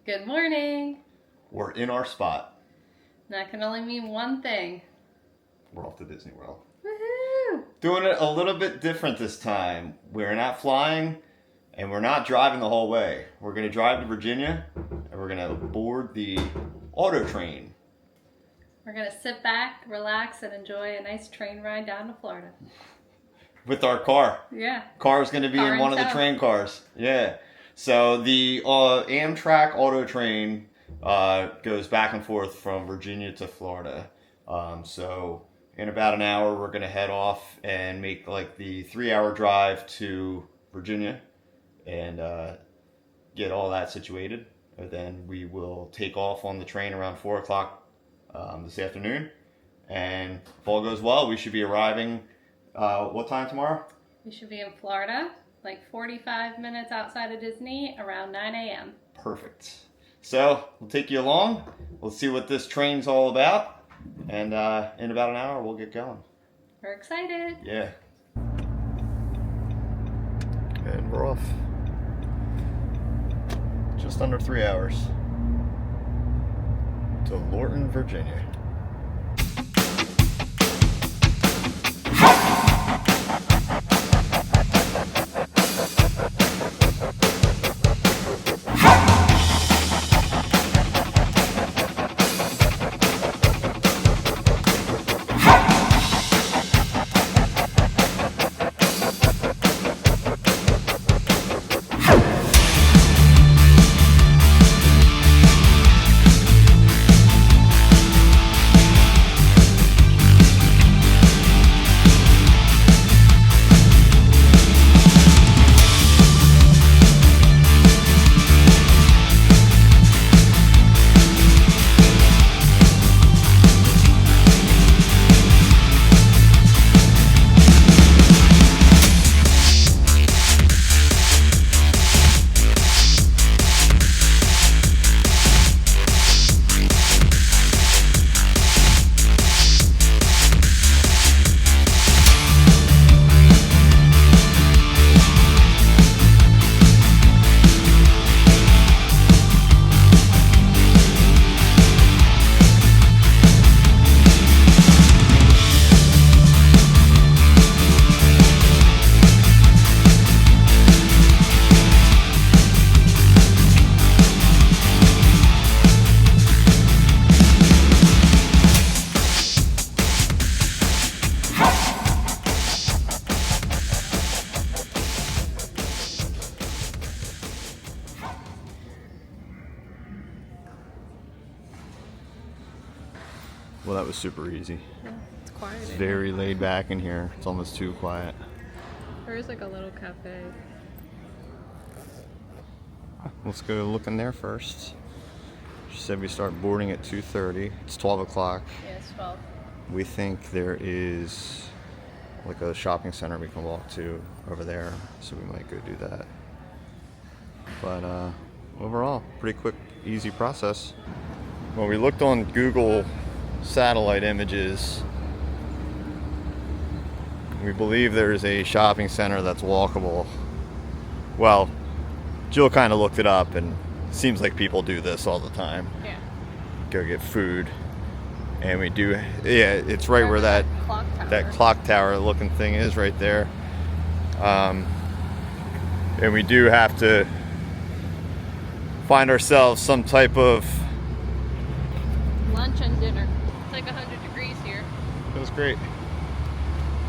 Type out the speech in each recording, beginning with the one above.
Good morning. We're in our spot. That can only mean one thing. We're off to Disney World. Woohoo! Doing it a little bit different this time. We're not flying and we're not driving the whole way. We're going to drive to Virginia and we're going to board the auto train. We're going to sit back, relax, and enjoy a nice train ride down to Florida. With our car. Yeah. Car's going to be in one of the train cars. Yeah. So the Amtrak auto train goes back and forth from Virginia to Florida. So in about an hour, we're going to head off and make like the 3-hour drive to Virginia and get all that situated. And then we will take off on the train around 4 o'clock this afternoon. And if all goes well, we should be arriving what time tomorrow? We should be in Florida, like 45 minutes outside of Disney, around 9 a.m. Perfect. So we'll take you along. We'll see what this train's all about. And in about an hour, we'll get going. We're excited. Yeah. And we're off. Just under 3 hours to Lorton, Virginia. Well, that was super easy. Yeah, it's quiet. It's very laid back in here. It's almost too quiet. There is like a little cafe. Let's go look in there first. She said we start boarding at 2:30. It's 12 o'clock. Yeah, it's 12. We think there is like a shopping center we can walk to over there, so we might go do that. But overall, pretty quick, easy process. Well, we looked on Google satellite images. We believe there's a shopping center that's walkable. Well, Jill kind of looked it up and it seems like people do this all the time. Yeah. Go get food. And we do, yeah, it's right where that clock tower looking thing is right there. And we do have to find ourselves some type of lunch and dinner. It's like 100 degrees here. It was great.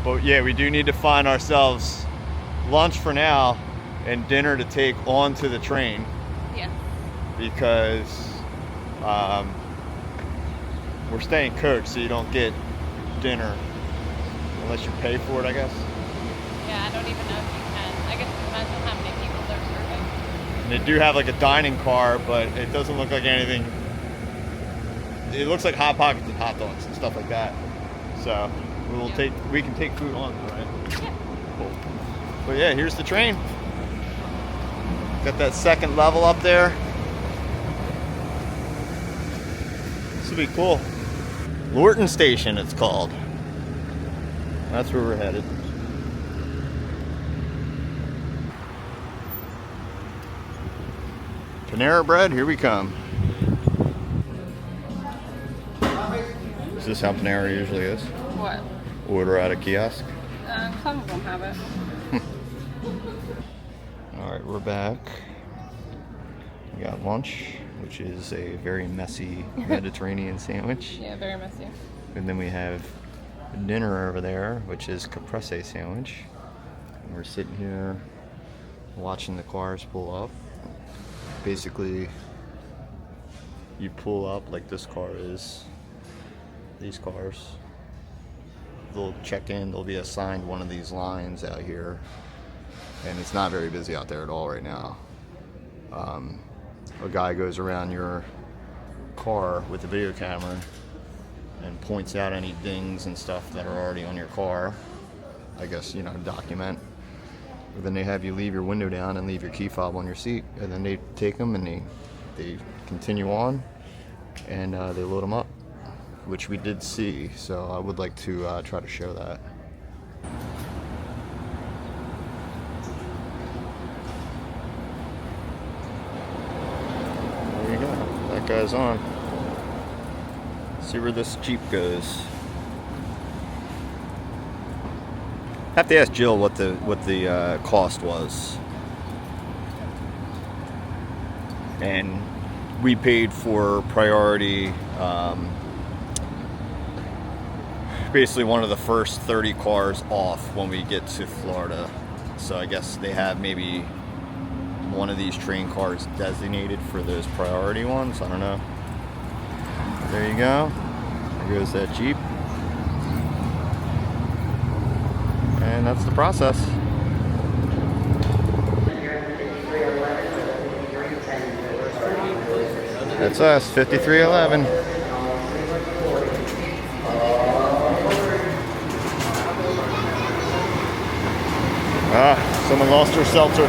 But yeah, we do need to find ourselves lunch for now and dinner to take onto the train. Yeah. Because we're staying coach, so you don't get dinner unless you pay for it, I guess. Yeah, I don't even know if you can. I guess it depends on how many people they're serving. And they do have like a dining car, but it doesn't look like anything. It looks like Hot Pockets and hot dogs and stuff like that. So we can take food on, right? Yeah. Cool. But yeah, here's the train. Got that second level up there. This will be cool. Lorton Station, it's called. That's where we're headed. Panera Bread, here we come. Is this how Panera usually is? What? Order at a kiosk? Some of them have it. Alright, we're back. We got lunch, which is a very messy Mediterranean sandwich. Yeah, very messy. And then we have dinner over there, which is caprese sandwich. And we're sitting here watching the cars pull up. Basically, you pull up like this car is. These cars. They'll check in, they'll be assigned one of these lines out here. And it's not very busy out there at all right now. A guy goes around your car with a video camera and points out any dings and stuff that are already on your car. I guess, you know, document. But then they have you leave your window down and leave your key fob on your seat. And then they take them and they continue on and they load them up, which we did see. So I would like to try to show that. There you go. That guy's on. See where this Jeep goes. Have to ask Jill what the cost was. And we paid for priority. Basically one of the first 30 cars off when we get to Florida. So I guess they have maybe one of these train cars designated for those priority ones. I don't know. There you go. There goes that Jeep. And that's the process. That's us, 5311. Ah, someone lost her seltzer.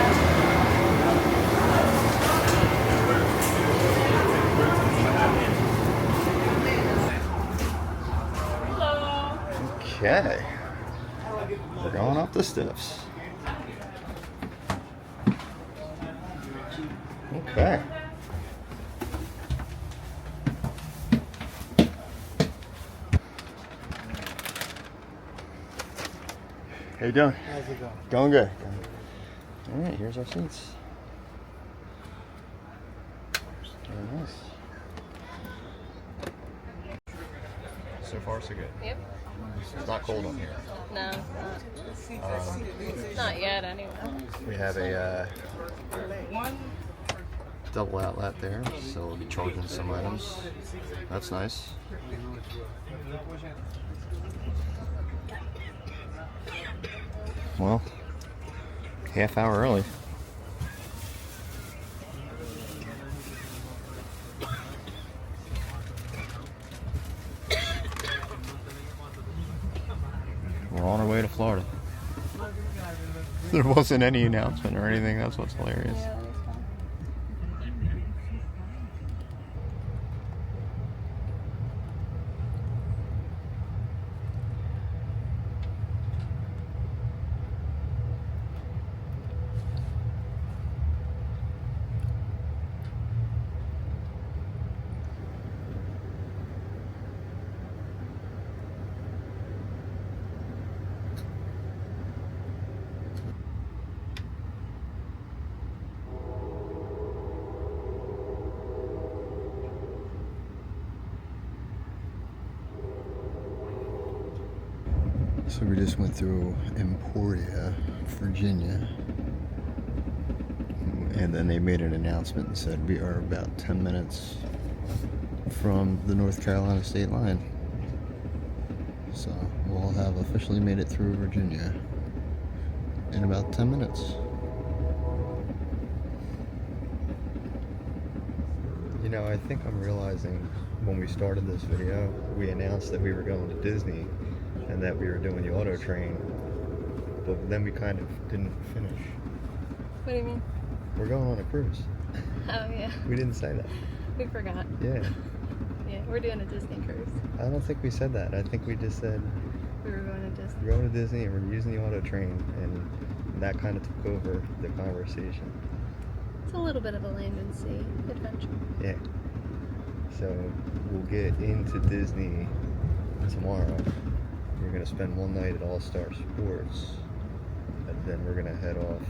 Okay. We're going up the steps. Okay. How you doing? How's it going? Going good. All right, here's our seats. Very nice. So far, so good. Yep. It's not cold on here. No, it's not. Not yet, anyway. We have a double outlet there, so we'll be charging some items. That's nice. Well, half hour early. We're on our way to Florida. There wasn't any announcement or anything. That's what's hilarious. Yeah, that is fun. So we just went through Emporia, Virginia, and then they made an announcement and said we are about 10 minutes from the North Carolina state line. So we'll have officially made it through Virginia in about 10 minutes. You know, I think I'm realizing when we started this video, we announced that we were going to Disney and that we were doing the auto train, but then we kind of didn't finish. What do you mean? We're going on a cruise. Oh, yeah. We didn't say that. We forgot. Yeah. Yeah, we're doing a Disney cruise. I don't think we said that. I think we just said We were going to Disney. we're going to Disney and we're using the auto train, and that kind of took over the conversation. It's a little bit of a land and sea adventure. Yeah. So we'll get into Disney tomorrow. We're gonna spend one night at All Star Sports, and then we're gonna head off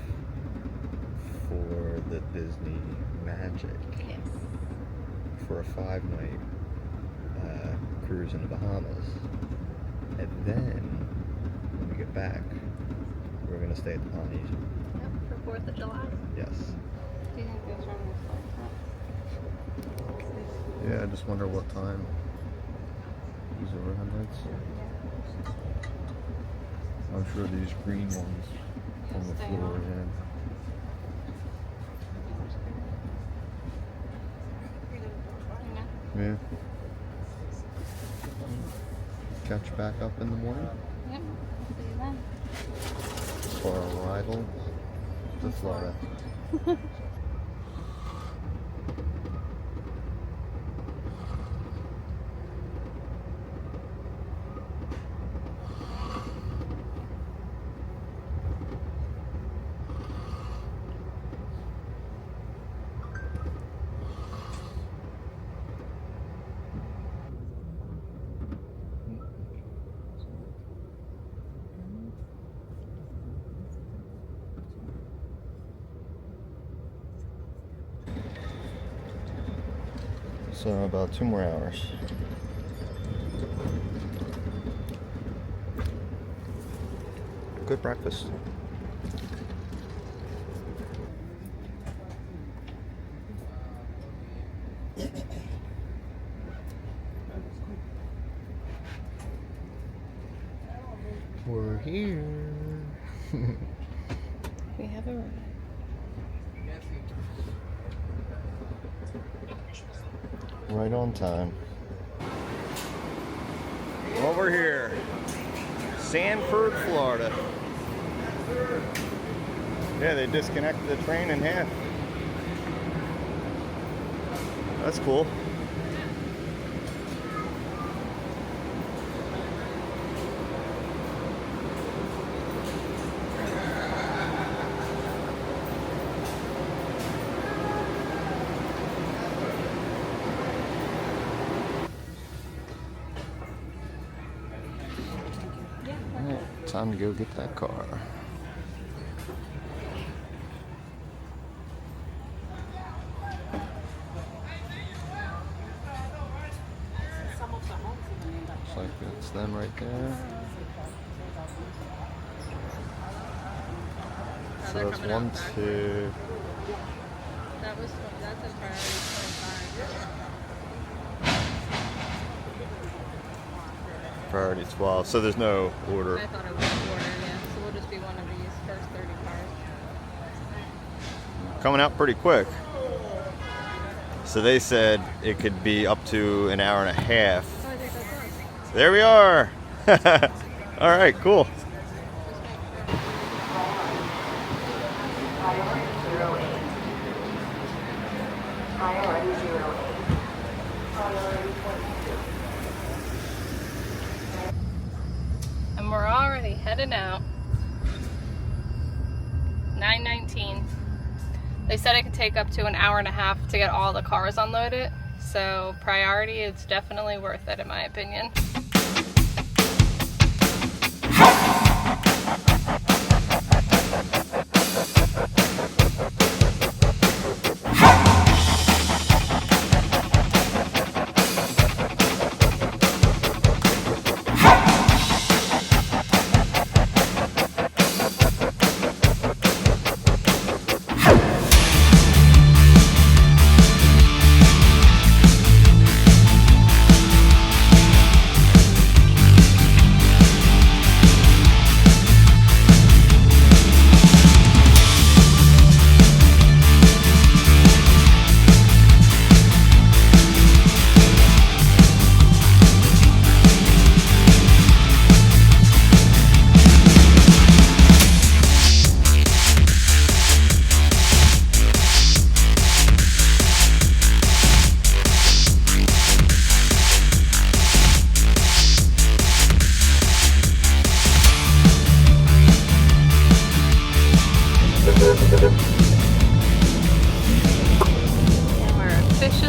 for the Disney Magic. Yes. For a 5-night cruise in the Bahamas, and then when we get back, we're gonna stay at the Polynesian. Yep, for 4th of July. Yes. Do you think this one will start? Yeah, I just wonder what time these overhead lights. I'm sure these green ones on the floor. Yeah. Catch back up in the morning. Yep. See you then. For our arrival to Florida. So about 2 more hours. Good breakfast. We're here. We have a ride. Right on time. Well, we're here. Sanford, Florida. Yeah, they disconnected the train in half. That's cool. Time to go get that car. Looks like it's them right there. So that's 1, 2. That's a priority 25. Priority 12. So there's no order. I thought it was an order, yeah. So we'll just be one of these first 30 cars. Coming out pretty quick. So they said it could be up to an hour and a half. Oh, I think that's right. There we are. All right, cool. Priority 08. Priority 22. And we're already heading out. 9:19. They said it could take up to an hour and a half to get all the cars unloaded. So priority is definitely worth it in my opinion.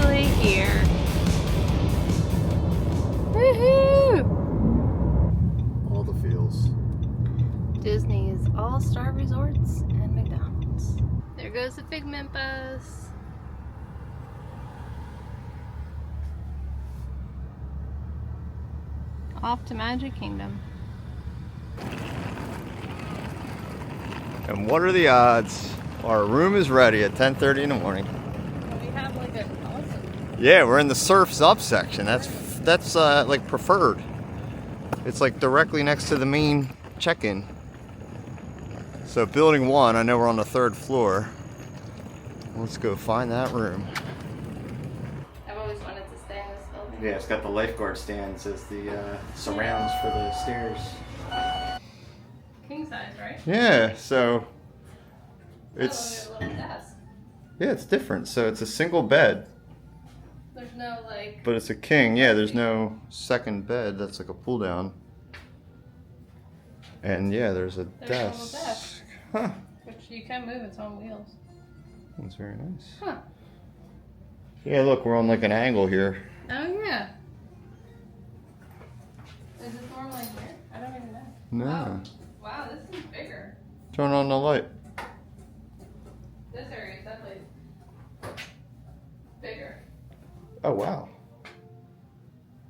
officially here. Woohoo! All the feels. Disney's All-Star Resorts and McDonald's. There goes the Figment bus. Off to Magic Kingdom. And what are the odds? Our room is ready at 10:30 in the morning. We have like a awesome. Yeah, we're in the Surf's Up section. That's like preferred. It's like directly next to the main check-in. So building 1, I know we're on the 3rd floor. Let's go find that room. I've always wanted to stay in this building. Yeah, it's got the lifeguard stands as the surrounds for the stairs. King size, right? Yeah, so it's Oh, a little desk. yeah, it's different. So it's a single bed, There's no like. but it's a king. Yeah, there's no second bed. That's like a pull down. And yeah, there's a There's a desk. little desk. Huh. Which you can move, it's on wheels. That's very nice. Huh. Yeah, look, we're on like an angle here. Oh yeah. Is this normally here? I don't even know. No. Wow. Wow, this is bigger. Turn on the light. This area is definitely bigger, Oh wow.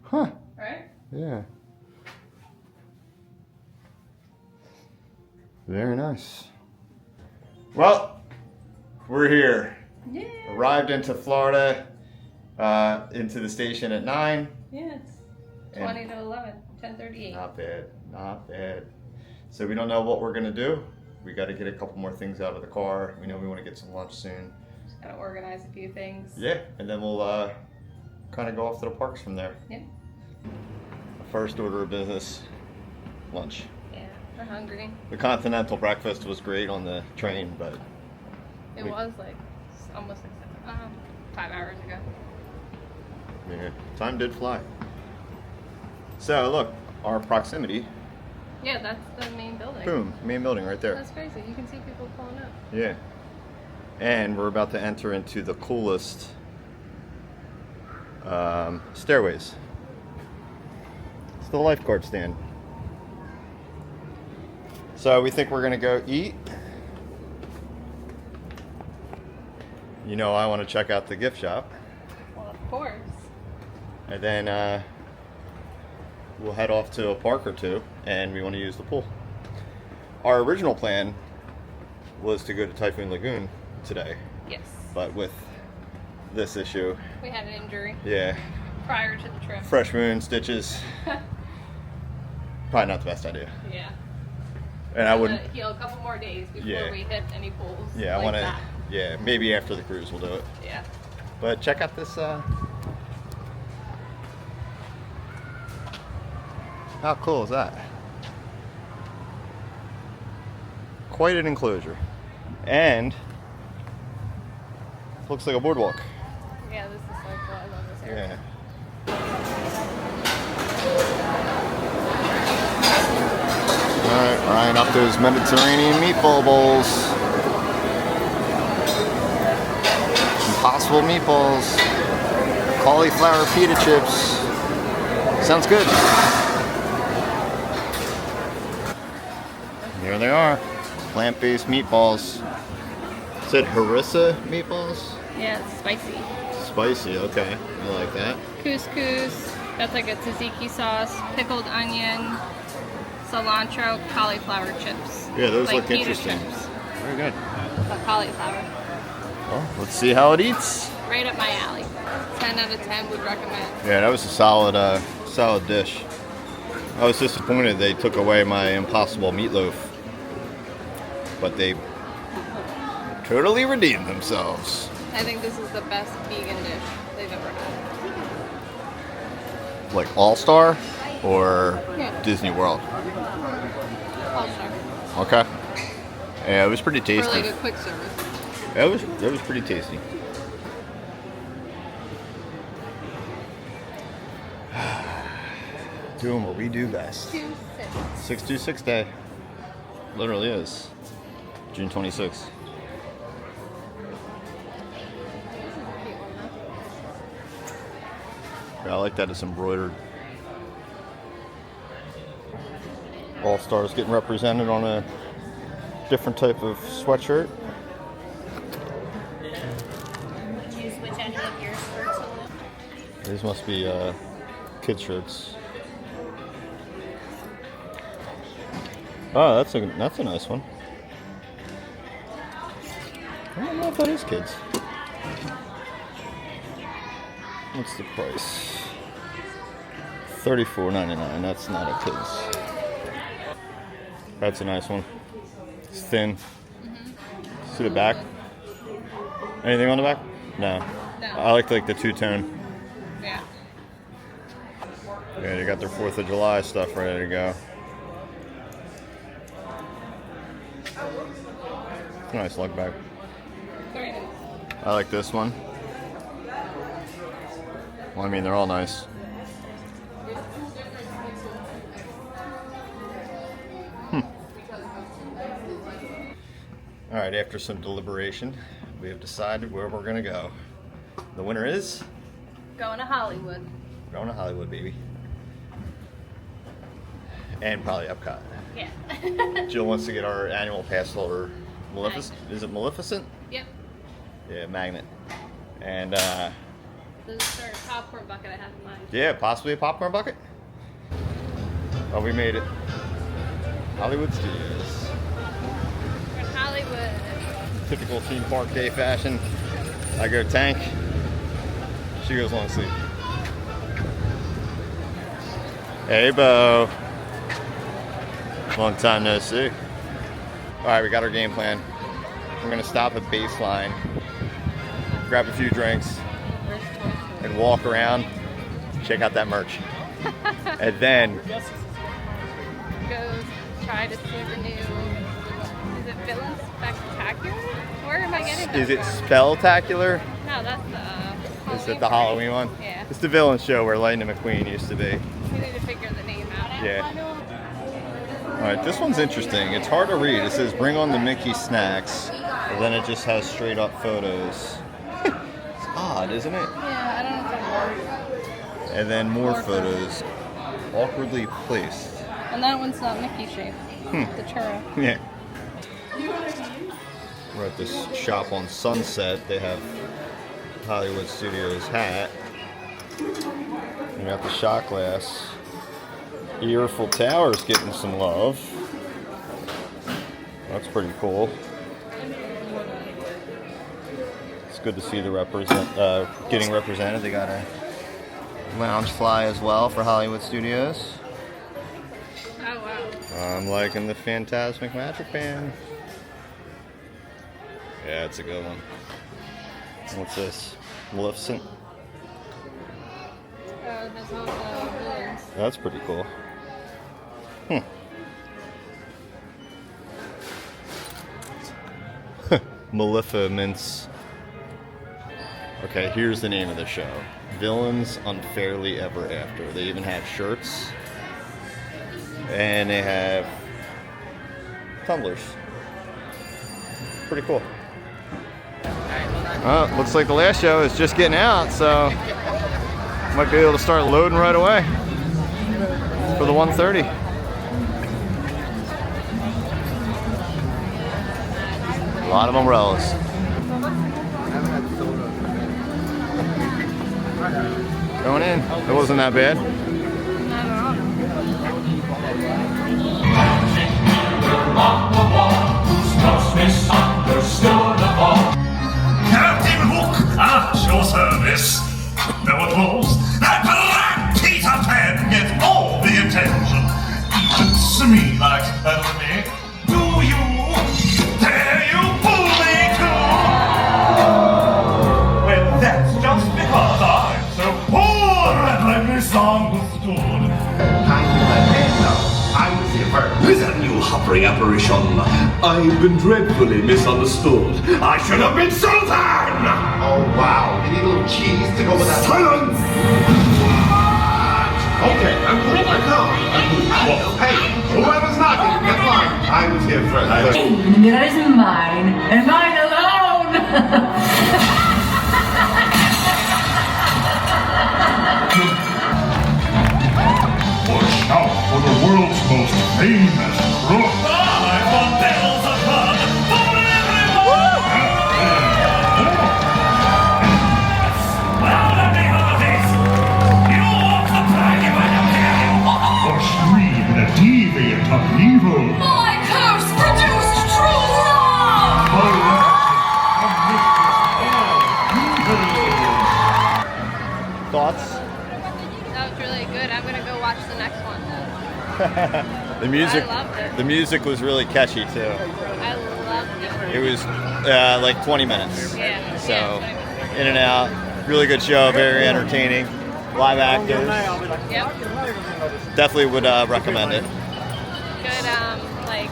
Huh. right? Yeah. Very nice. Well, we're here. Yeah. Arrived into Florida, into the station at 9. Yeah, it's And- 20 to 11, 10:38. Not bad, not bad. So we don't know what we're gonna do. We got to get a couple more things out of the car. We know we want to get some lunch soon. Just gotta organize a few things. Yeah, and then we'll kind of go off to the parks from there. Yep. First order of business, lunch. Yeah, we're hungry. The continental breakfast was great on the train, but It was like almost like 5 hours ago. yeah, time did fly. So look, our proximity. Yeah, that's the main building. Boom, main building right there. That's crazy. You can see people pulling up. Yeah. And we're about to enter into the coolest stairways. It's the lifeguard stand. So we think we're gonna go eat. You know, I want to check out the gift shop. Well, of course. And then we'll head off to a park or two, and we want to use the pool. Our original plan was to go to Typhoon Lagoon today, Yes. but with this issue, We had an injury yeah, prior to the trip. fresh wound, stitches, probably not the best idea. Yeah. And I wouldn't, Heal a couple more days before Yeah. we hit any pools. yeah, I like want to, that. yeah, maybe after the cruise we'll do it. Yeah. But check out this, how cool is that? Quite an enclosure. And looks like a boardwalk. Yeah, this is so cool. I love this area. Yeah. Alright, Ryan up those Mediterranean meatball bowls. Impossible meatballs. Cauliflower pita chips. Sounds good. Here they are. Plant-based meatballs. Is it harissa meatballs? Yeah, it's spicy. Spicy, okay. I like that. Couscous. That's like a tzatziki sauce. Pickled onion. Cilantro. Cauliflower chips. Yeah, those like look pita interesting. chips, Very good. but cauliflower. Well, let's see how it eats. Right up my alley. 10 out of 10 would recommend. Yeah, that was a solid, solid dish. I was disappointed they took away my Impossible meatloaf, but they totally redeemed themselves. I think this is the best vegan dish they've ever had. Like All-Star or Yeah. Disney World. All-Star. Okay. Yeah, it was pretty For tasty. like a quick service. That was pretty tasty. Doing what we do best. 2-6. 626 day. Literally is. June 26th. Yeah, I like that it's embroidered. All Stars getting represented on a different type of sweatshirt. Did you switch any of your shirts? These must be kid shirts. Oh, that's a nice one. I don't know if that is kids. What's the price? $34.99. That's not a kid's. That's a nice one. It's thin. Mm-hmm. See the back? Anything on the back? No. I like the two-tone. Yeah. Yeah, they got their 4th of July stuff ready to go. Nice lug bag. Very nice. I like this one. Well, I mean, they're all nice. All right, after some deliberation, we have decided where we're gonna go. The winner is Going to Hollywood. going to Hollywood, baby. And probably Epcot. Yeah. Jill wants to get our annual pass holder. Magnet. Is it Maleficent? Yep. Yeah, Magnet. And This is our popcorn bucket I have in mind. yeah, possibly a popcorn bucket. Oh, we made it. Hollywood Studios. We're in Hollywood. Typical theme park day fashion. I go tank. She goes long sleeve. Hey, Bo. Long time no see. All right, we got our game plan. We're gonna stop at Baseline, grab a few drinks, and walk around, check out that merch. And then Go try to see the new, is it Villain Spectacular? Where am I getting that is it from? Spelltacular? No, that's the Is it the Halloween one? Yeah. It's the villain show where Lightning McQueen used to be. We need to figure the name out. Yeah. All right, this one's interesting. It's hard to read. It says bring on the Mickey snacks, and then it just has straight up photos. It's odd, isn't it? Yeah, I don't know if it's And then more More photos, awkwardly placed. And that one's not Mickey shaped. The churro. Yeah. We're at this shop on Sunset. They have Hollywood Studios hat. We got the shot glass. Earful Tower's getting some love. That's pretty cool. It's good to see the getting represented. They got a lounge fly as well for Hollywood Studios. Oh, wow. I'm liking the Phantasmic Magic Band. Yeah, it's a good one. What's this? Maleficent? It has all the villains. That's pretty cool. Maleficence. Okay, here's the name of the show. Villains Unfairly Ever After. They even have shirts. And they have tumblers. Pretty cool. Looks like the last show is just getting out, so might be able to start loading right away for the 1:30. A lot of umbrellas. Going in. It wasn't that bad. Captain Hook at your service. There were tools that black Peter Pan get all the attention. Even Smee likes better than me. Do you? Dare you pull me too? Well, that's just because I'm so poor and misunderstood. I was here first. Listen, you hovering apparition. I've been dreadfully misunderstood. I should have been Sultan! Oh, wow. You need a little cheese to go with that. Silence! Okay, I'm cool. I know. Hey, whoever's knocking, get mine. I was here first. And that is mine, and mine alone! Thoughts? That was really good. I'm gonna go watch the next one. The music. I loved it. The music was really catchy too. I loved it. It was like 20 minutes. Yeah. So Yeah, 20 in and out, really good show, very entertaining. Live actors. Yep. Definitely would recommend it. Good, like,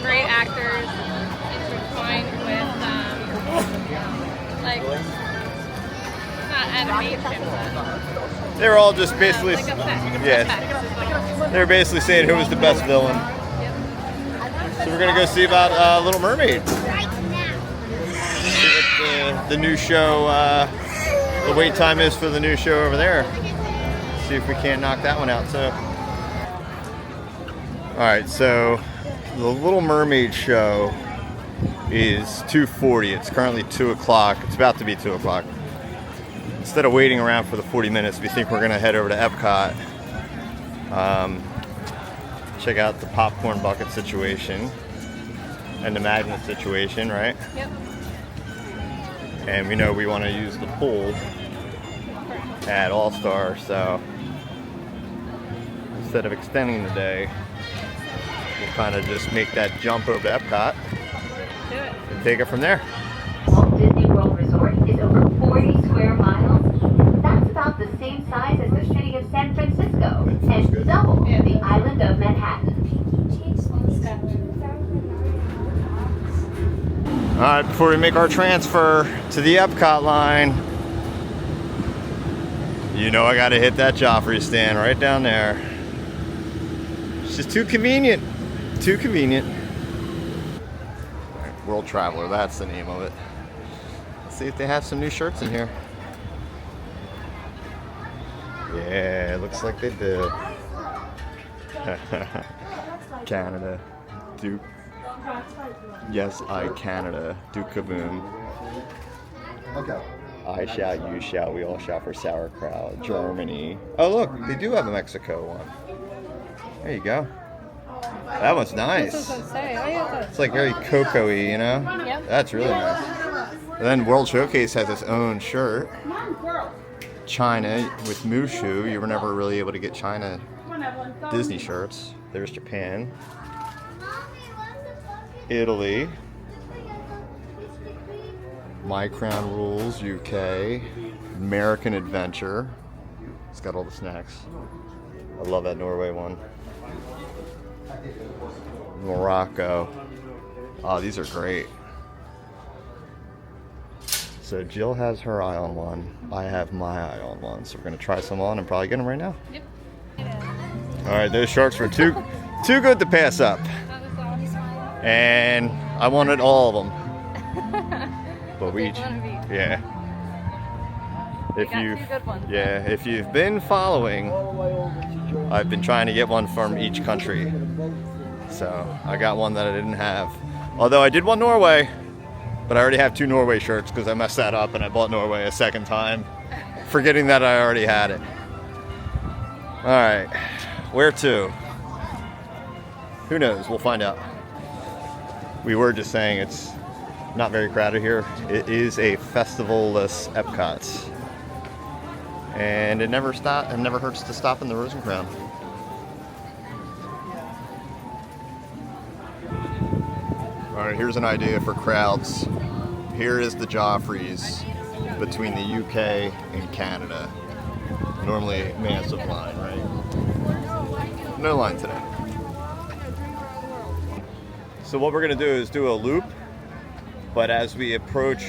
great actors intertwined with, like, not animation, but They were all just basically, like effects. yeah. Effects is what They were basically saying who was the best villain. So we're gonna go see about Little Mermaid. See what the new show, the wait time is for the new show over there. See if we can't knock that one out too. All right, so the Little Mermaid show is 2:40. It's currently 2 o'clock. It's about to be 2 o'clock. Instead of waiting around for the 40 minutes, we think we're gonna head over to Epcot. Check out the popcorn bucket situation and the magnet situation, right? Yep. And we know we want to use the pool at All Star, so instead of extending the day, we'll kind of just make that jump over to Epcot Do it. and take it from there. Walt Disney World Resort is over 40 square miles. That's about the same size as the city of San Francisco and double the island of Manhattan. All right, before we make our transfer to the Epcot line, you know I gotta hit that Joffrey stand right down there. It's just too convenient. Too convenient. All right, World Traveler, that's the name of it. Let's see if they have some new shirts in here. Yeah, it looks like they do. Canada. Duke. Yes, I Canada. Duke Kaboom. Okay. I shout, you shout, we all shout for sauerkraut. Germany. Oh look, they do have a Mexico one. There you go. That one's nice. It's like very cocoa-y, you know? Yep. That's really nice. And then World Showcase has its own shirt. China with Mushu. You were never really able to get China Disney shirts. There's Japan. Italy. My Crown Rules, UK. American Adventure. It's got all the snacks. I love that Norway one. Morocco. Oh, these are great. So Jill has her eye on one. I have my eye on one. So we're gonna try some on and probably get them right now. Yep. All right, those sharks were too good to pass up. That was awesome. And I wanted all of them. But we each, One of each. yeah. If got you, two good ones. yeah, if you've been following, I've been trying to get one from each country. So I got one that I didn't have. Although I did want Norway, but I already have 2 Norway shirts because I messed that up and I bought Norway a second time, forgetting that I already had it. All right, where to? Who knows? We'll find out. We were just saying it's not very crowded here. It is a festival-less Epcot. And it never hurts to stop in the Rose and Crown. All right, here's an idea for crowds. Here is the Joffreys between the UK and Canada. Normally massive line, right? No line today. So what we're gonna do is do a loop, but as we approach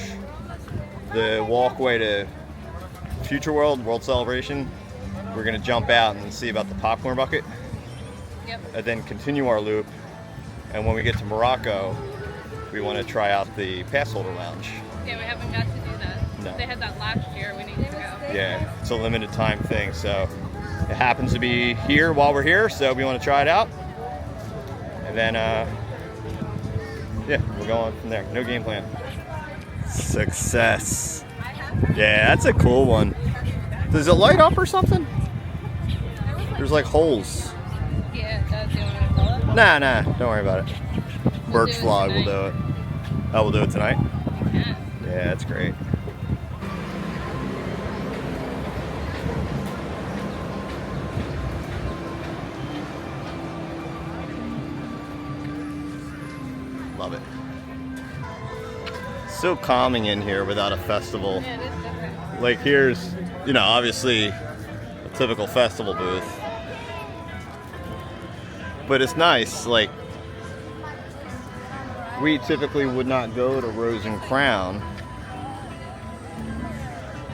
the walkway to Future World Celebration, we're gonna jump out and see about the popcorn bucket. Yep. And then continue our loop. And when we get to Morocco, we want to try out the pass holder lounge. Yeah, we haven't got to do that. No. They had that last year. We need to go. Yeah, it's a limited time thing, so it happens to be here while we're here, so we want to try it out. And then, yeah, we'll go on from there. No game plan. Success. Yeah, that's a cool one. Does it light up or something? There's like holes. Yeah, that's the only one to pull up. Nah, don't worry about it. We'll Burke's do it vlog will tonight. do it. Oh, we'll do it tonight? Yeah. Yeah, that's great. So calming in here without a festival. Yeah, it is different. Like here's, you know, obviously a typical festival booth. But it's nice, like we typically would not go to Rose and Crown.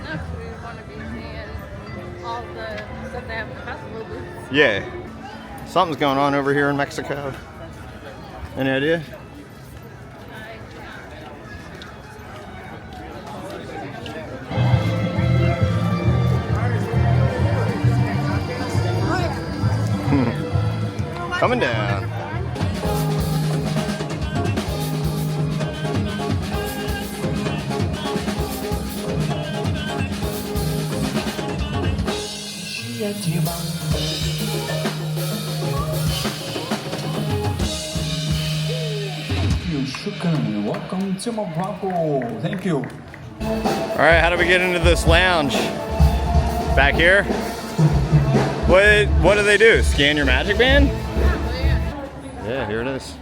No, 'cause we want to be seeing all the stuff they have in the festival booths. Yeah. Something's going on over here in Mexico. Any idea? Coming down. Welcome to my Bronco. Thank you. All right, how do we get into this lounge? Back here? What do they do? Scan your magic band? Yeah, here it is.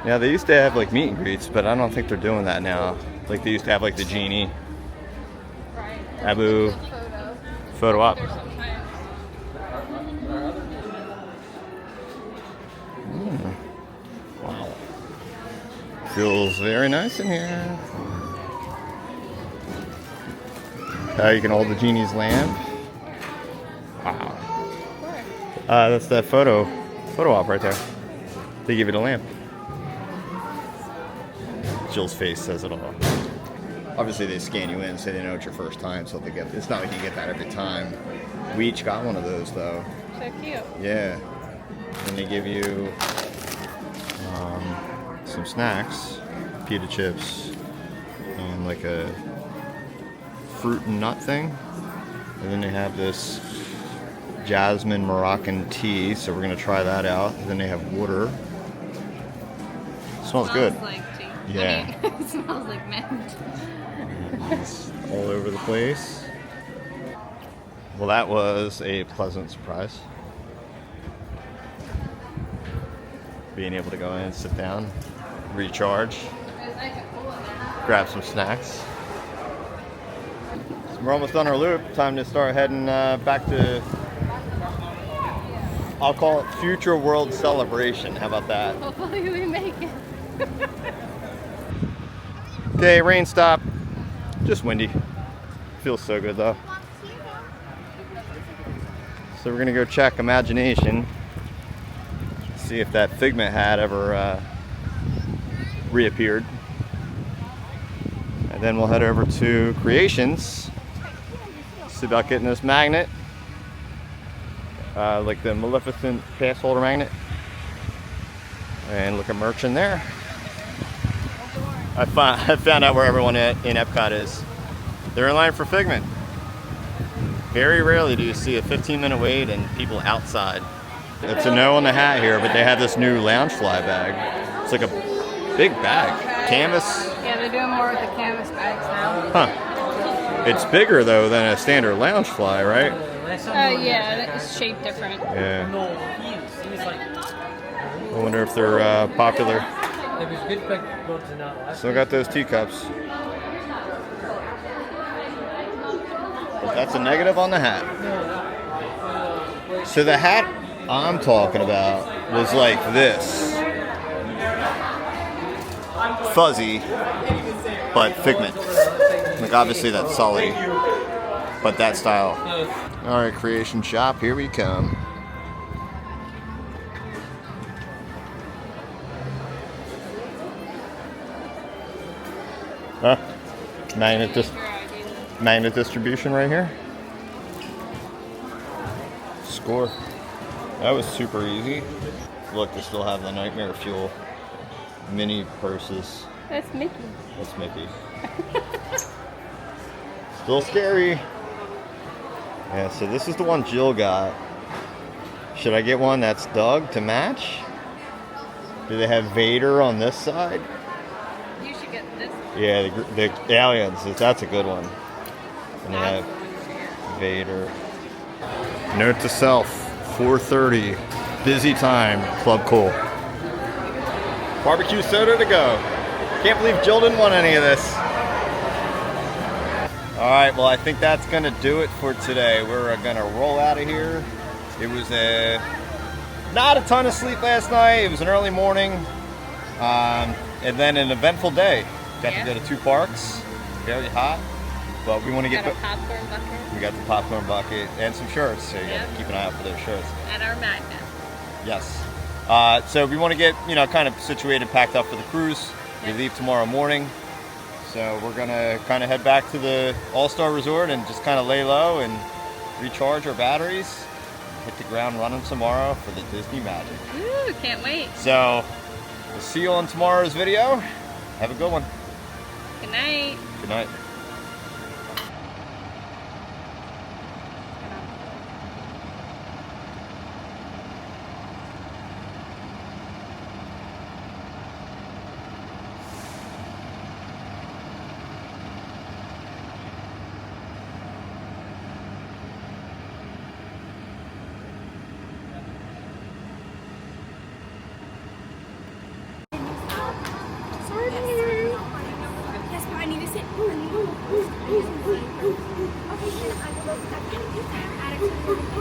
Yeah, they used to have like meet and greets, but I don't think they're doing that now. Like they used to have like the genie, Abu, photo op. Wow. Feels very nice in here. You can hold the genie's lamp. Wow. That's that photo op right there. They give you the lamp. Jill's face says it all. Obviously they scan you in so they know it's your first time, so they get, it's not like you get that every time. We each got one of those though. So cute. Yeah. And they give you some snacks, pita chips, and like a fruit and nut thing. And then they have this jasmine Moroccan tea, so we're gonna try that out. And then they have water. Smells good. Like tea. Yeah. I mean, it smells like mint. It's all over the place. Well, that was a pleasant surprise. Being able to go in, sit down, recharge, grab some snacks. So we're almost done our loop. Time to start heading back to, I'll call it Future World Celebration. How about that? Hopefully we make it. Okay, rain stop. Just windy. Feels so good though. So we're gonna go check Imagination. See if that Figment hat ever reappeared. And then we'll head over to Creations. See about getting this magnet. Like the Maleficent pass holder magnet. And look at merch in there. I found out where everyone in Epcot is. They're in line for Figment. Very rarely do you see a 15-minute wait and people outside. It's a no on the hat here, but they have this new Loungefly bag. It's like a big bag. Canvas. Yeah, they're doing more with the canvas bags now. Huh. It's bigger though than a standard Loungefly, right? Yeah, it's shaped different. Yeah. I wonder if they're popular. Still got those teacups. But that's a negative on the hat. So the hat I'm talking about was like this. Fuzzy, but Figment. Like obviously that's Sully, but that style. All right, Creation Shop, here we come. Huh? Magnet distribution right here. Score. That was super easy. Look, they still have the Nightmare Fuel mini purses. That's Mickey. That's Mickey. Still scary. Yeah, so this is the one Jill got. Should I get one that's Doug to match? Do they have Vader on this side? You should get this one. Yeah, the aliens. That's a good one. And they have Vader. Note to self: 4:30, busy time. Club Cool. Barbecue soda to go. Can't believe Jill didn't want any of this. Alright, well I think that's going to do it for today. We're going to roll out of here. It was not a ton of sleep last night. It was an early morning. And then an eventful day. Got to go to 2 parks. Very hot. But we want to get... Got a popcorn bucket. We got the popcorn bucket and some shirts. So you got to keep an eye out for those shirts. And our magnet. Yes. So we want to get, kind of situated, packed up for the cruise. We leave tomorrow morning. So we're going to kind of head back to the All-Star Resort and just kind of lay low and recharge our batteries. Hit the ground running tomorrow for the Disney magic. Ooh, can't wait. So we'll see you on tomorrow's video. Have a good one. Good night. Good night. Yes, but I need to sit. Okay, then I will go back and get that attitude.